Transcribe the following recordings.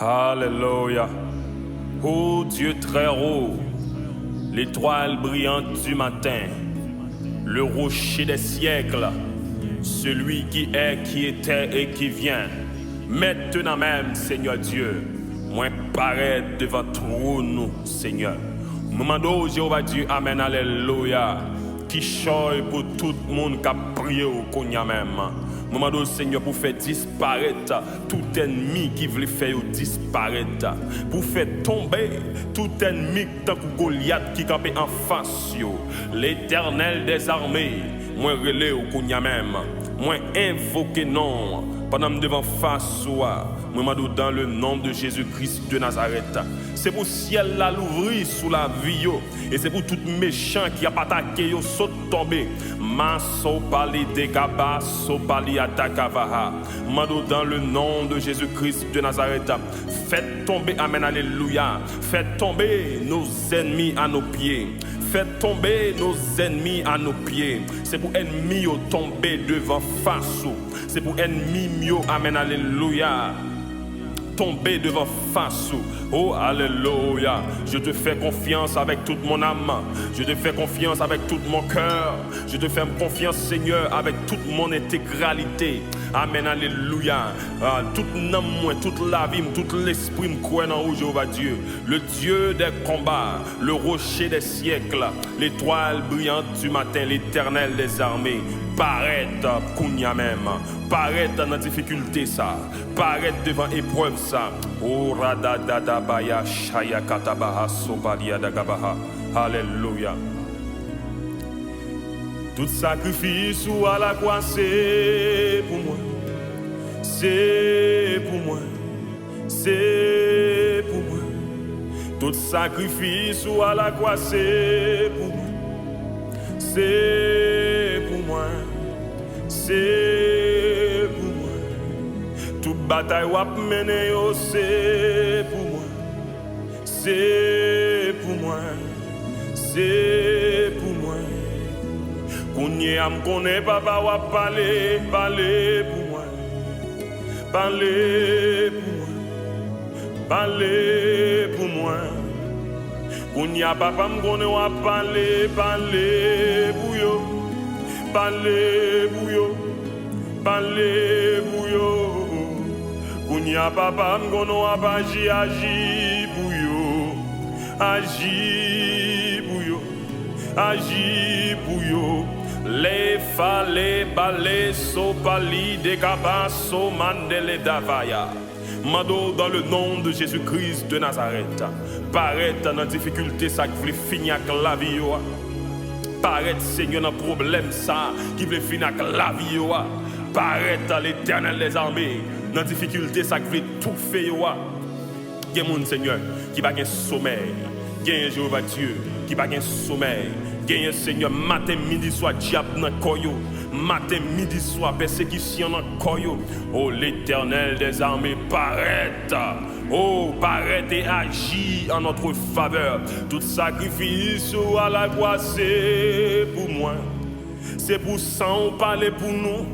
Alléluia. Ô Dieu très haut, l'étoile brillante du matin, le rocher des siècles, celui qui est, qui était et qui vient. Maintenant même, Seigneur Dieu, moi paraître devant trône, Seigneur. Moment Jéhovah Dieu, Amen, Alléluia, qui choye pour tout le monde qui a prié au Konya même. Moment Seigneur, pour faire disparaître tout ennemi qui veut faire disparaître, pour faire tomber tout ennemi tant que Goliath qui campait en face, l'Éternel des armées, moi relais au Konya même, moi invoqué non, pendant devant face soi, moi dans le nom de Jésus-Christ de Nazareth. C'est pour ciel là l'ouvrir sous la vie et c'est pour tout méchant qui a attaqué yo saute tomber. Maso pali de gaba so pali atakavaha. Mando dans le nom de Jésus-Christ de Nazareth. Faites tomber, amen, alléluia. Faites tomber nos ennemis à nos pieds. Faites tomber nos ennemis à nos pieds. C'est pour ennemis tomber devant face. C'est pour ennemis, amen, alléluia, tomber devant face. Oh, alléluia. Je te fais confiance avec toute mon âme. Je te fais confiance avec tout mon cœur. Je te fais confiance, Seigneur, avec toute mon intégralité. Amen, alléluia. Toute l'âme, toute la vie, tout l'esprit me croit en Jéhovah Dieu. Le Dieu des combats, le rocher des siècles, l'étoile brillante du matin, l'Éternel des armées. Paraître kounya même, paraître dans la difficulté ça, paraître devant épreuve ça. Oh radadada baya shaya katabaha sobalia dagabaha. Alléluia. Tout sacrifice ou à la croix c'est pour moi, c'est pour moi, c'est pour moi. Tout sacrifice ou à la croix c'est pour moi, c'est pour moi. C'est pour moi. Toute bataille wap mené yo, c'est pour moi. C'est pour moi. C'est pour moi. Kounye am koné papa wap parler pour moi. Parler pour moi. Parler pour moi. Kounye papa m koné wap parler pour yo. Parlez pour yo, parlez pour yo. Kounya papa m'gono agi pour yo, agi pour yo, agi pour yo. Les fallait balé so pali de kabaso mandele davaya. Mando dans le nom de Jésus-Christ de Nazareth. Paraître dans la difficulté ça qui veut finir avec la vie yo. Paraître, Seigneur, dans le problème ça, qui veut finir avec la vie. Paraître à l'Éternel des armées, dans la difficulté ça, qui veut tout faire. Il y a des Seigneur, qui va gagner sommeil. Il y a Jéhovah Dieu, qui va gagner sommeil. Il y a Seigneur, matin, midi, soir, diable dans le corps. Matin, midi, soir, persécution dans le corps. Oh, l'Éternel des armées, paraître. Oh, paraît et agit en notre faveur. Tout sacrifice à la croix, c'est pour moi. C'est pour ça on parle pour nous.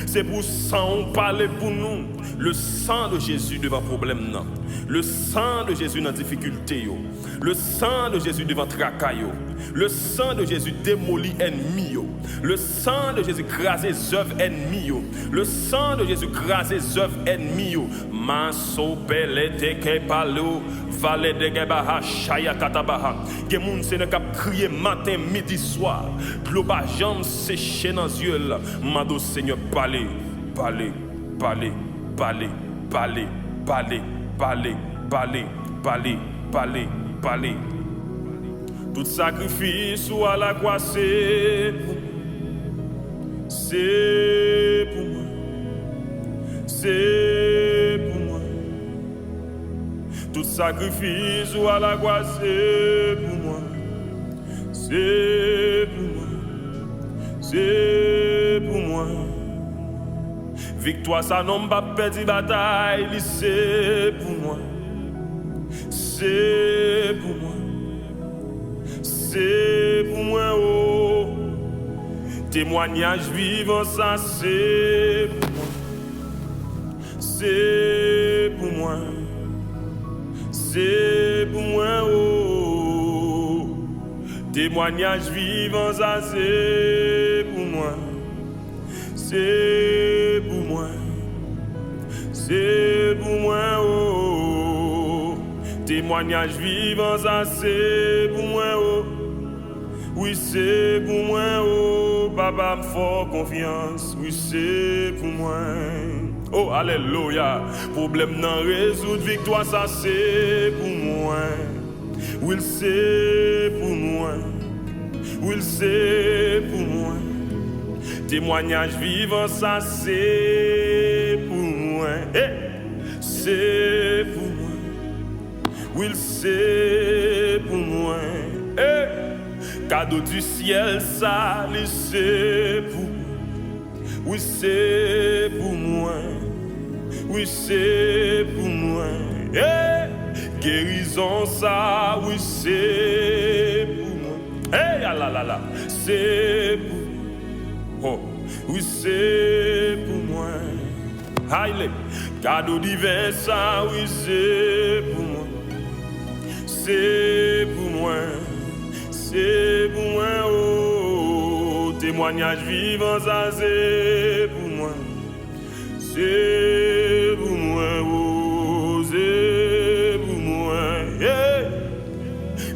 C'est pour ça on parle pour nous. Le sang de Jésus devant problème non. Le sang de Jésus dans difficulté yo. Le sang de Jésus devant tracas yo. Le sang de Jésus démolit ennemi yo. Le sang de Jésus crase les œuvres ennemies yo. Le sang de Jésus crase les œuvres ennemies yo. Maso pelete ke palo valet de gebaha shaya katabaha. Gen moun se ne kap crier matin midi soir. Globa jambe séché dans yeux là. Mando Seigneur parler, parler, parler, parler, parler, parler, parler, parler, parler, parler, parler. Tout sacrifice ou à la croix c'est pour moi, c'est pour moi. Tout sacrifice ou à la croix c'est pour moi, c'est pour moi, c'est pour moi. Victoire ça non pas perdre bataille, c'est pour moi, c'est pour moi. C'est pour moi, oh. Témoignage vivant, ça c'est pour moi. C'est pour moi. c'est pour moi, oh. Témoignage vivant, ça c'est pour moi. C'est pour moi. C'est pour moi, oh. Témoignage vivant, ça c'est pour moi, oh. Oui, c'est pour moi, oh. Papa me fait confiance. Oui, c'est pour moi. Oh, alléluia. Problème non résoudre, victoire, ça c'est pour moi. Oui, c'est pour moi. Oui, c'est pour moi. Témoignage vivant, ça c'est pour moi. C'est pour moi. Oui, c'est pour moi. Cadeau du ciel, ça c'est pour moi. Oui, c'est pour moi. Oui, c'est pour moi. Guérison, ça, oui, c'est pour moi. Ah là là là, c'est pour moi. Oh, oui, c'est pour moi. Aïe, cadeau divin, ça, oui, c'est pour moi. C'est pour moi. C'est pour moi, oh. Témoignage vivant, ça, c'est pour moi. C'est pour moi, oh. C'est pour moi.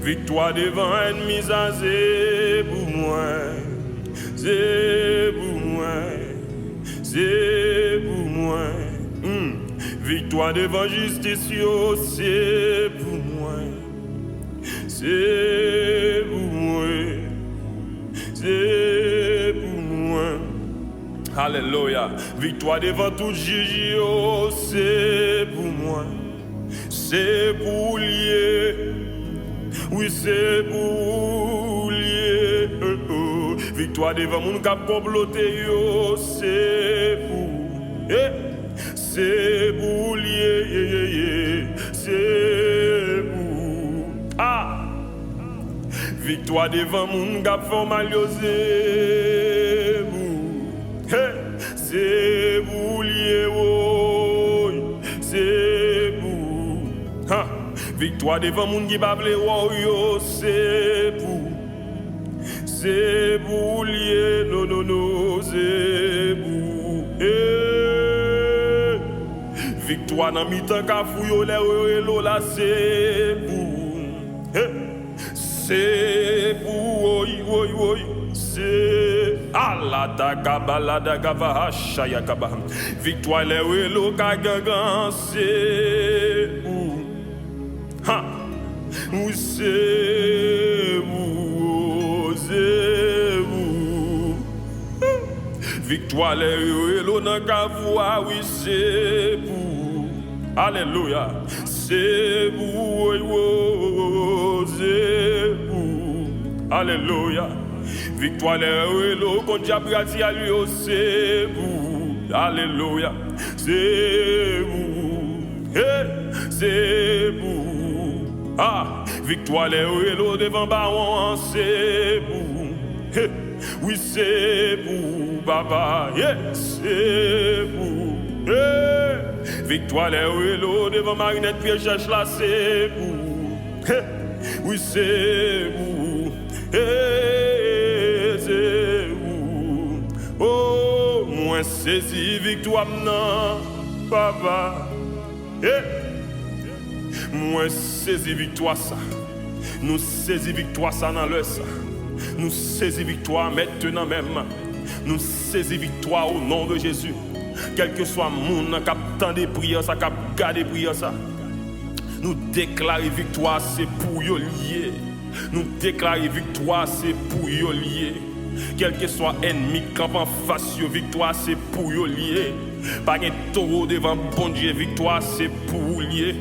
Victoire devant ennemi, ça, c'est pour moi. C'est pour moi. C'est pour moi. Victoire devant justice, yo, c'est pour moi. C'est pour moi. C'est pour moi. Alléluia. Victoire devant tout juge, oh, c'est pour moi. C'est pour lier. Oui, c'est pour lier. Victoire devant mon cap comploté, yo, c'est pour. C'est pour lier. C'est pour. Ah! Victoire devant mon cap formaliosé. C'est pour lier, oh, c'est pour. Ha. Victoire devant mon qui bable, oh, yo, c'est pour. C'est pour lier, non, non, non, c'est pour. Victoire dans mi-temps qu'a fouillé, l'eau là, c'est pour. C'est pour, oui, oui, oui. C'est victoire les welo kagagan c'est où ha où c'est où victoire les welo nan kavoua oui c'est pour alléluia c'est pour c'est pour alléluia. Victoire les héros contre diable à lui c'est vous. Alléluia. C'est vous. C'est vous. Ah, victoire les héros devant baron c'est vous. Oui, c'est vous, papa. C'est vous. Victoire les héros devant Marinette Pierre cherche là c'est vous. Oui, c'est vous. C'est où? Oh, moi saisi victoire non, papa. Moi saisi victoire ça. Nous saisi victoire ça dans le ça. Nous saisi victoire maintenant même. Nous saisi victoire au nom de Jésus. Quel que soit mon cap tant de prières ça, cap garder prières ça. Nous déclarer victoire c'est pour y lier. Nous déclarer victoire, c'est pour y lier. Quel que soit ennemi camp en face, victoire, c'est pour y lier. Pas un taureau devant bon Dieu, victoire, c'est pour lier.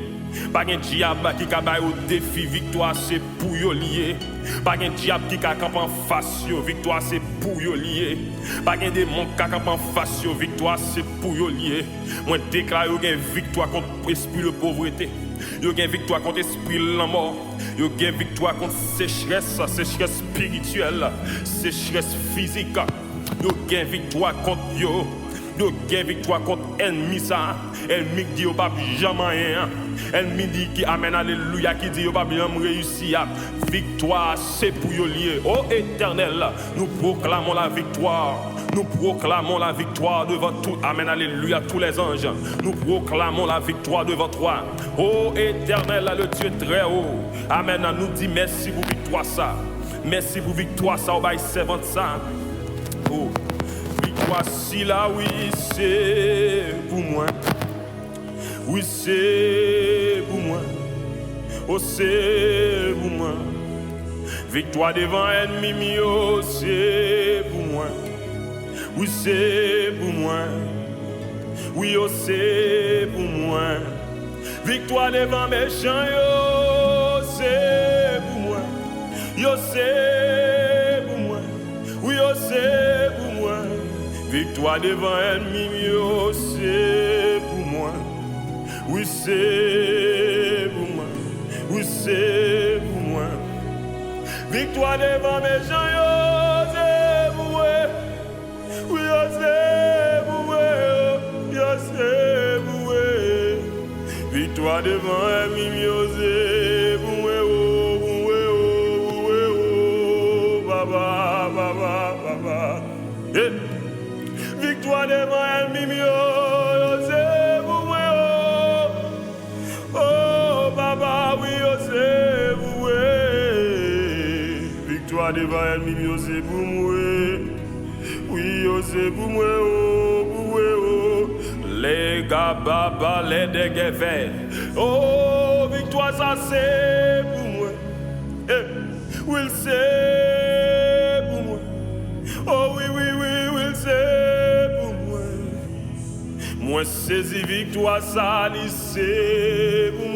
Pas un diable qui a au défi, victoire, c'est pour y lier. Pas un diable qui a camp en face, victoire, c'est pour y lier. Pas un démon qui a camp en face, victoire, c'est pour y lier. Moi, déclare une victoire contre l'esprit de pauvreté. Yo gen victoire contre l'esprit de la mort. Yo gen victoire contre sécheresse spirituelle, sécheresse physique. Yo gen victoire contre yo. Yo gain victoire contre ennemi ça. Ennemi qui dit pas jamais rien. Ennemi dit qui amène alléluia qui dit pas bien réussir. Victoire c'est pour yo lié. Oh Éternel, nous proclamons la victoire. Nous proclamons la victoire devant tout. Amen, alléluia, tous les anges. Nous proclamons la victoire devant toi. Oh Éternel, le Dieu très haut. Amen, nous dit merci pour victoire ça. Merci pour victoire ça, on va y servant ça. Oh, victoire si là, oui, c'est pour moi. Oui, c'est pour moi. Oh, c'est pour moi. Victoire devant ennemi, mio, c'est pour moi. Oui, c'est pour moi. Oui, oh, c'est pour moi. Victoire devant méchants, yo, c'est pour moi. Yo, c'est pour moi. Oui, oh, c'est pour moi. Victoire devant ennemi, yo, c'est pour moi. Oui, c'est pour moi. Oui, c'est pour moi. Victoire devant méchants, yo, c'est pour moi. Oui, yo, c'est pour moi. Yo, c'est pour moi. Victoire devant ennemi, yo, c'est pour moi. Baba, baba, baba. Eh. Victoire devant ennemi, yo, c'est pour moi. Oh, baba, oui, yo, c'est pour moi. Victoire devant ennemi, yo, c'est pour moi. Oui, yo, c'est pour moi, oh, pour moi, oh. Les gars, baba, les déguevés. Oh, victoire, ça, c'est pour moi. Eh. Oui, c'est pour moi. Oh, oui, oui, oui, oui, c'est pour moi. Moi, saisis victoire, ça, c'est pour moi.